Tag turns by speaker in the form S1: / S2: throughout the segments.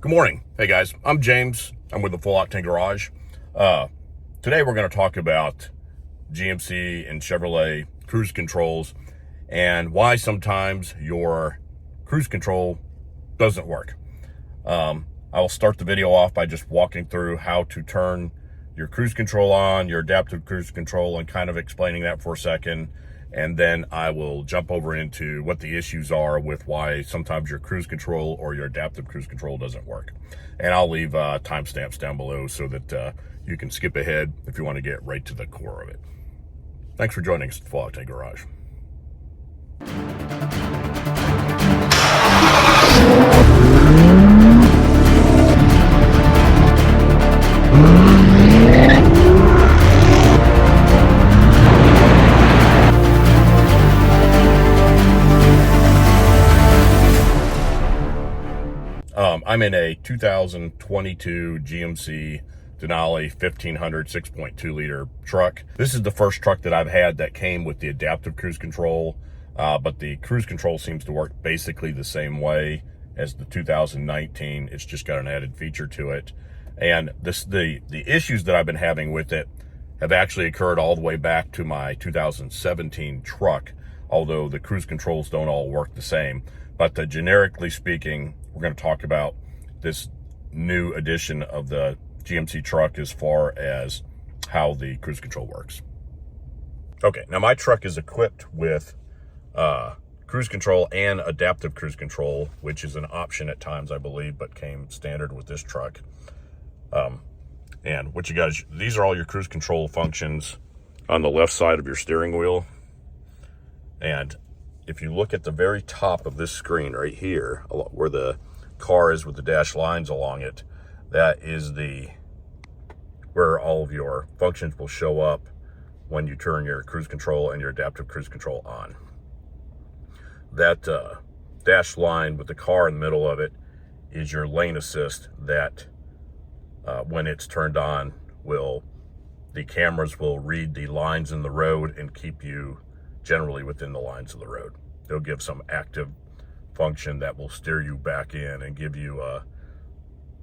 S1: Good morning. Hey guys, I'm James. I'm with the Full Octane Garage. Today we're going to talk about GMC and Chevrolet cruise controls and why sometimes your cruise control doesn't work. I will start the video off by just walking through how to turn your cruise control on, your adaptive cruise control, and kind of explaining that for a second. And then I will jump over into what the issues are with why sometimes your cruise control or your adaptive cruise control doesn't work. And I'll leave timestamps down below so that you can skip ahead if you want to get right to the core of it. Thanks for joining us at the Full Octane Garage. I'm in a 2022 GMC Denali 1500 6.2 liter truck. This is the first truck that I've had that came with the adaptive cruise control, but the cruise control seems to work basically the same way as the 2019. It's just got an added feature to it. And the issues that I've been having with it have actually occurred all the way back to my 2017 truck, although the cruise controls don't all work the same. But generically speaking, we're going to talk about this new edition of the GMC truck as far as how the cruise control works. Okay, now my truck is equipped with cruise control and adaptive cruise control, which is an option at times, I believe, but came standard with this truck. And what you guys, these are all your cruise control functions on the left side of your steering wheel. And if you look at the very top of this screen right here, where the car is with the dashed lines along it, that is where all of your functions will show up when you turn your cruise control and your adaptive cruise control on. That dashed line with the car in the middle of it is your lane assist that when it's turned on, the cameras will read the lines in the road and keep you generally within the lines of the road. They'll give some active function that will steer you back in and give you a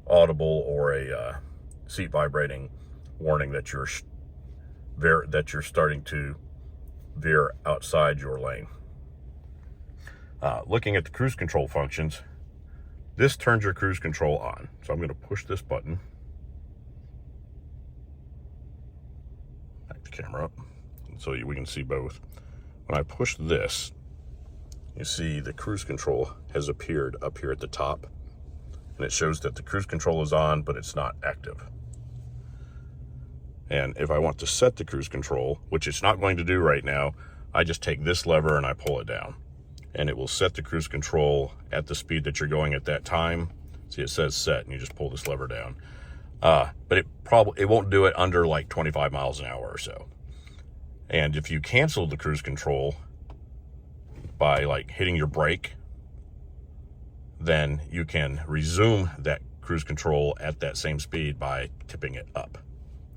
S1: audible or a seat vibrating warning that you're starting to veer outside your lane. Looking at the cruise control functions, this turns your cruise control on. So I'm going to push this button. Back the camera up so we can see both. When I push this, you see the cruise control has appeared up here at the top, and it shows that the cruise control is on, but it's not active. And if I want to set the cruise control, which it's not going to do right now, I just take this lever and I pull it down, and it will set the cruise control at the speed that you're going at that time. See, it says set, and you just pull this lever down. But it won't do it under like 25 miles an hour or so. And if you cancel the cruise control by like hitting your brake, then you can resume that cruise control at that same speed by tipping it up.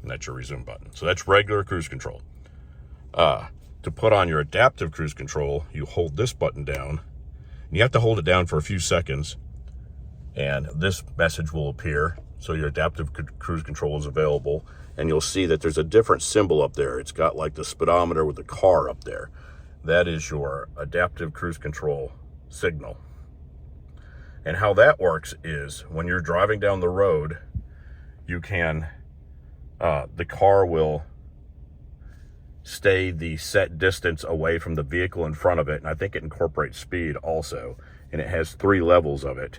S1: And that's your resume button. So that's regular cruise control. To put on your adaptive cruise control, you hold this button down. And you have to hold it down for a few seconds, and this message will appear. So your adaptive cruise control is available, and you'll see that there's a different symbol up there. It's got like the speedometer with the car up there. That is your adaptive cruise control signal. And how that works is when you're driving down the road, you can, the car will stay the set distance away from the vehicle in front of it. And I think it incorporates speed also. And it has 3 levels of it.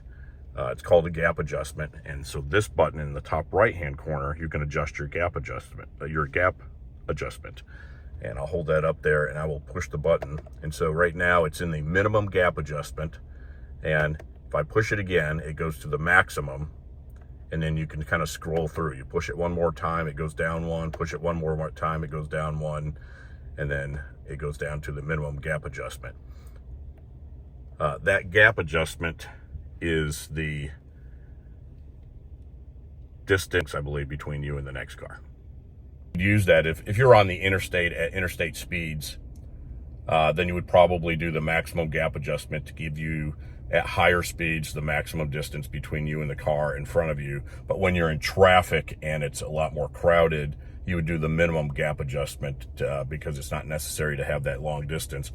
S1: It's called a gap adjustment. And so this button in the top right-hand corner, you can adjust your gap adjustment, And I'll hold that up there and I will push the button. And so right now it's in the minimum gap adjustment. And if I push it again, it goes to the maximum. And then you can kind of scroll through. You push it one more time, it goes down 1. Push it one more time, it goes down 1. And then it goes down to the minimum gap adjustment. That gap adjustment is the distance, I believe, between you and the next car. Use that if you're on the interstate at interstate speeds, then you would probably do the maximum gap adjustment to give you, at higher speeds, the maximum distance between you and the car in front of you. But when you're in traffic and it's a lot more crowded, you would do the minimum gap adjustment because it's not necessary to have that long distance.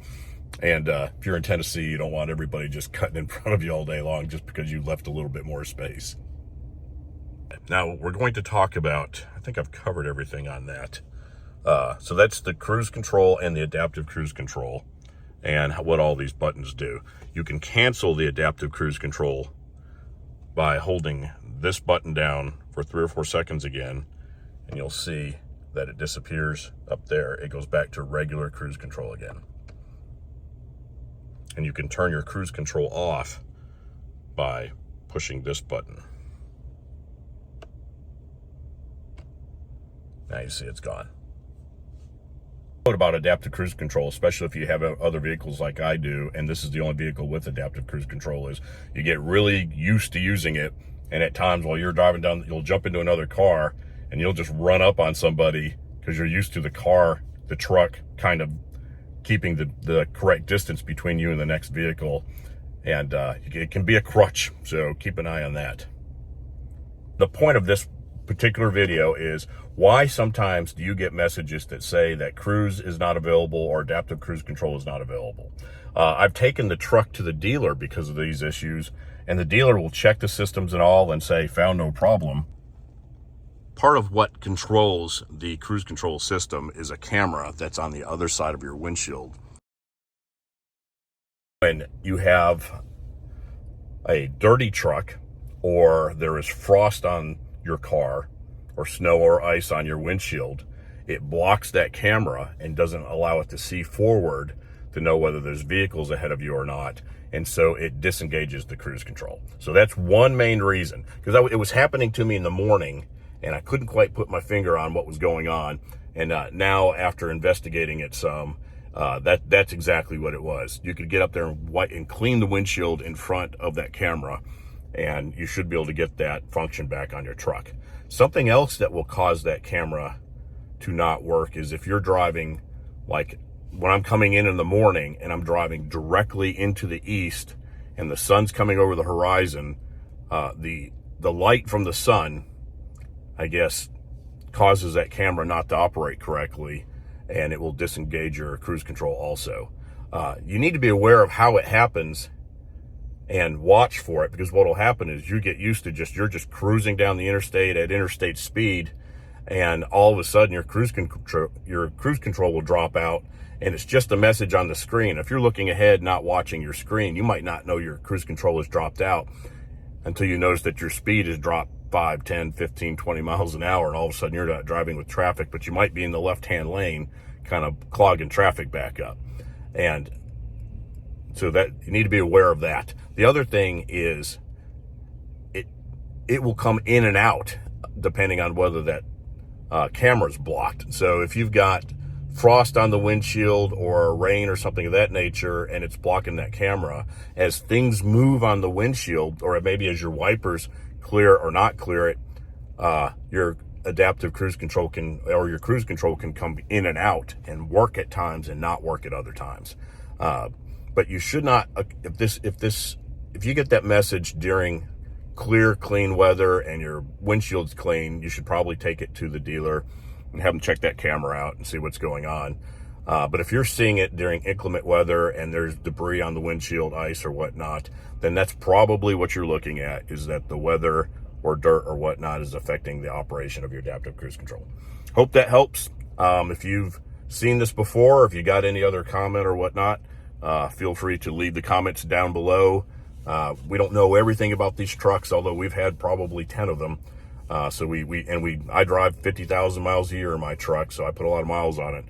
S1: And if you're in Tennessee, you don't want everybody just cutting in front of you all day long just because you left a little bit more space. Now, we're going to talk about, I think I've covered everything on that. So that's the cruise control and the adaptive cruise control and what all these buttons do. You can cancel the adaptive cruise control by holding this button down for 3 or 4 seconds again, and you'll see that it disappears up there. It goes back to regular cruise control again. And you can turn your cruise control off by pushing this button. Now you see it's gone. About adaptive cruise control, especially if you have other vehicles like I do, and this is the only vehicle with adaptive cruise control, is you get really used to using it, and at times while you're driving down, you'll jump into another car and you'll just run up on somebody because you're used to the truck kind of keeping the correct distance between you and the next vehicle, and it can be a crutch, so keep an eye on that. The point of this particular video is why sometimes do you get messages that say that cruise is not available or adaptive cruise control is not available. I've taken the truck to the dealer because of these issues, and the dealer will check the systems and all and say found no problem. Part of what controls the cruise control system is a camera that's on the other side of your windshield. When you have a dirty truck, or there is frost on your car, or snow or ice on your windshield, it blocks that camera and doesn't allow it to see forward to know whether there's vehicles ahead of you or not, and so it disengages the cruise control. So that's one main reason, because it was happening to me in the morning and I couldn't quite put my finger on what was going on, and now after investigating it some, that's exactly what it was. You could get up there and clean the windshield in front of that camera, and you should be able to get that function back on your truck. Something else that will cause that camera to not work is if you're driving, like when I'm coming in the morning and I'm driving directly into the east and the sun's coming over the horizon, the light from the sun, I guess, causes that camera not to operate correctly, and it will disengage your cruise control also. You need to be aware of how it happens and watch for it, because what will happen is you get used to you're just cruising down the interstate at interstate speed, and all of a sudden your cruise control will drop out, and it's just a message on the screen. If you're looking ahead, not watching your screen, you might not know your cruise control has dropped out until you notice that your speed has dropped 5, 10, 15, 20 miles an hour, and all of a sudden you're not driving with traffic, but you might be in the left-hand lane kind of clogging traffic back up. And so that you need to be aware of that. The other thing is it will come in and out depending on whether that camera's blocked. So if you've got frost on the windshield or rain or something of that nature and it's blocking that camera, as things move on the windshield, or maybe as your wipers clear or not clear it, your adaptive cruise control your cruise control can come in and out and work at times and not work at other times. But you should not, if you get that message during clear, clean weather and your windshield's clean, you should probably take it to the dealer and have them check that camera out and see what's going on. But if you're seeing it during inclement weather and there's debris on the windshield, ice or whatnot, then that's probably what you're looking at, is that the weather or dirt or whatnot is affecting the operation of your adaptive cruise control. Hope that helps. If you've seen this before, if you got any other comment or whatnot, feel free to leave the comments down below. We don't know everything about these trucks, although we've had probably 10 of them. So I drive 50,000 miles a year in my truck, so I put a lot of miles on it.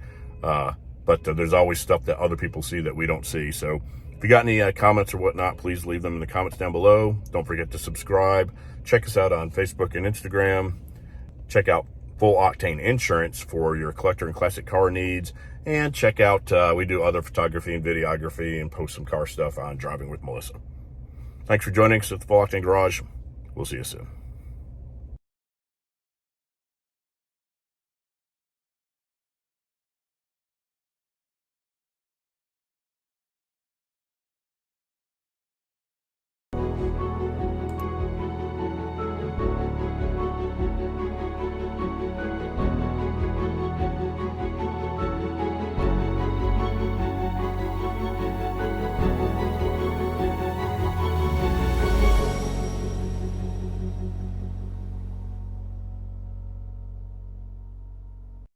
S1: But there's always stuff that other people see that we don't see. So if you got any comments or whatnot, please leave them in the comments down below. Don't forget to subscribe. Check us out on Facebook and Instagram. Check out Full Octane Insurance for your collector and classic car needs. And check out, we do other photography and videography and post some car stuff on Driving with Melissa. Thanks for joining us at the Full Octane Garage. We'll see you soon.